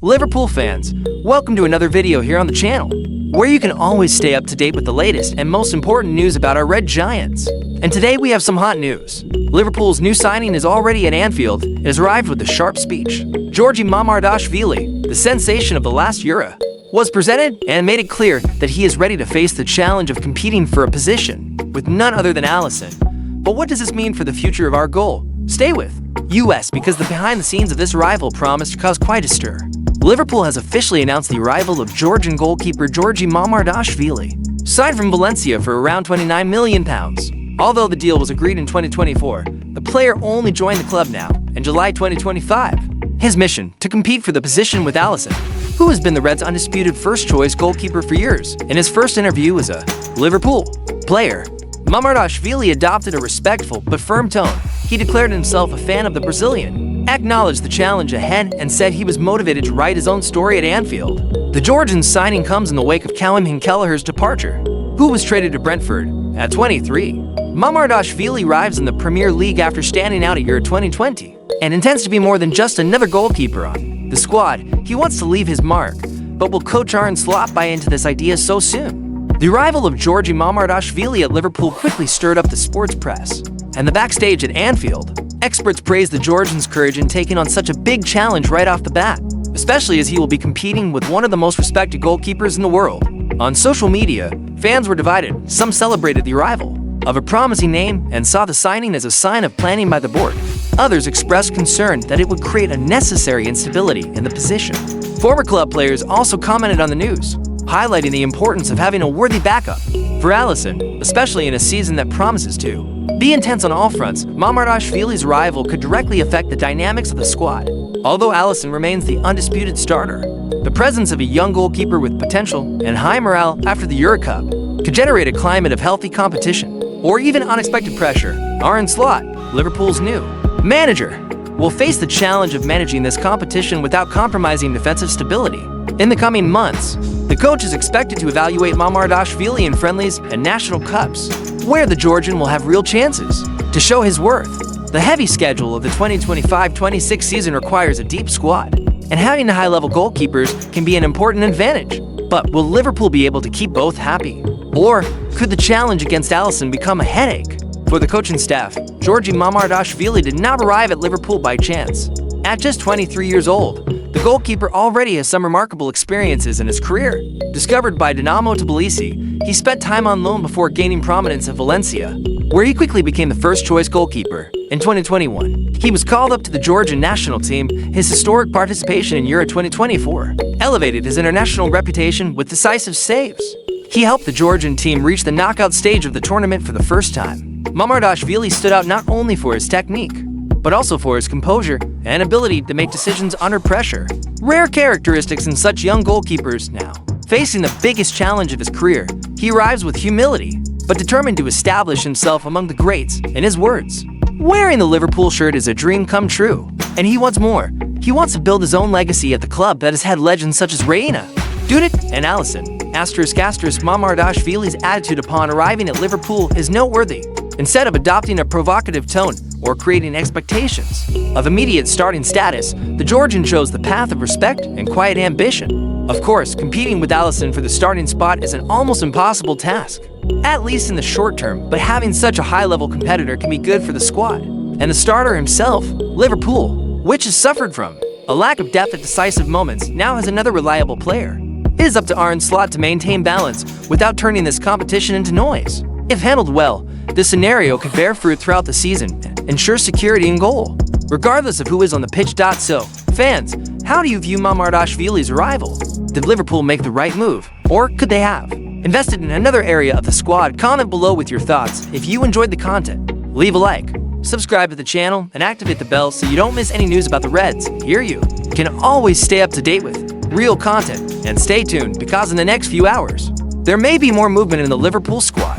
Liverpool fans, welcome to another video here on the channel, where you can always stay up to date with the latest and most important news about our Red Giants. And today we have some hot news. Liverpool's new signing is already at Anfield and has arrived with a sharp speech. Georgi Mamardashvili, the sensation of the last Euro, was presented and made it clear that he is ready to face the challenge of competing for a position with none other than Alisson. But what does this mean for the future of our goal? Stay with US, because the behind the scenes of this arrival promised to cause quite a stir. Liverpool has officially announced the arrival of Georgian goalkeeper Georgi Mamardashvili, signed from Valencia for around £29 million. Although the deal was agreed in 2024, the player only joined the club now in July 2025. His mission: to compete for the position with Alisson, who has been the Reds' undisputed first-choice goalkeeper for years. In his first interview as a Liverpool player, Mamardashvili adopted a respectful but firm tone. He declared himself a fan of the Brazilian, acknowledged the challenge ahead, and said he was motivated to write his own story at Anfield. The Georgian's signing comes in the wake of Callum Kelleher's departure, who was traded to Brentford at 23. Mamardashvili arrives in the Premier League after standing out at Euro 2020 and intends to be more than just another goalkeeper on the squad. He wants to leave his mark, but will coach Arne Slot buy into this idea so soon? The arrival of Georgi Mamardashvili at Liverpool quickly stirred up the sports press and the backstage at Anfield. Experts praise the Georgian's courage in taking on such a big challenge right off the bat, especially as he will be competing with one of the most respected goalkeepers in the world. On social media, fans were divided. Some celebrated the arrival of a promising name and saw the signing as a sign of planning by the board. Others expressed concern that it would create unnecessary instability in the position. Former club players also commented on the news, highlighting the importance of having a worthy backup for Alisson, especially in a season that promises to be intense on all fronts. Mamardashvili's arrival could directly affect the dynamics of the squad. Although Alisson remains the undisputed starter, the presence of a young goalkeeper with potential and high morale after the Euro Cup could generate a climate of healthy competition or even unexpected pressure. Arne Slot, Liverpool's new manager, will face the challenge of managing this competition without compromising defensive stability. In the coming months, the coach is expected to evaluate Mamardashvili in friendlies and national cups, where the Georgian will have real chances to show his worth. The heavy schedule of the 2025-26 season requires a deep squad, and having high-level goalkeepers can be an important advantage. But will Liverpool be able to keep both happy? Or could the challenge against Alisson become a headache? For the coaching staff, Georgi Mamardashvili did not arrive at Liverpool by chance. At just 23 years old, the goalkeeper already has some remarkable experiences in his career. Discovered by Dinamo Tbilisi, he spent time on loan before gaining prominence at Valencia, where he quickly became the first-choice goalkeeper. In 2021, he was called up to the Georgian national team. His historic participation in Euro 2024 elevated his international reputation with decisive saves. He helped the Georgian team reach the knockout stage of the tournament for the first time. Mamardashvili stood out not only for his technique, but also for his composure and ability to make decisions under pressure. Rare characteristics in such young goalkeepers now. Facing the biggest challenge of his career, he arrives with humility, but determined to establish himself among the greats. In his words, wearing the Liverpool shirt is a dream come true, and he wants more. He wants to build his own legacy at the club that has had legends such as Reina, Dudek, and Alisson. Mamardashvili's attitude upon arriving at Liverpool is noteworthy. Instead of adopting a provocative tone or creating expectations of immediate starting status, the Georgian chose the path of respect and quiet ambition. Of course, competing with Alisson for the starting spot is an almost impossible task, at least in the short term, but having such a high-level competitor can be good for the squad. And the starter himself, Liverpool, which has suffered from a lack of depth at decisive moments, now has another reliable player. It is up to Arne Slot to maintain balance without turning this competition into noise. If handled well, this scenario could bear fruit throughout the season and ensure security in goal, regardless of who is on the pitch. So, fans, how do you view Mamardashvili's arrival? Did Liverpool make the right move, or could they have invested in another area of the squad? Comment below with your thoughts. If you enjoyed the content, leave a like, subscribe to the channel, and activate the bell so you don't miss any news about the Reds. Here you can always stay up to date with real content, and stay tuned because in the next few hours, there may be more movement in the Liverpool squad.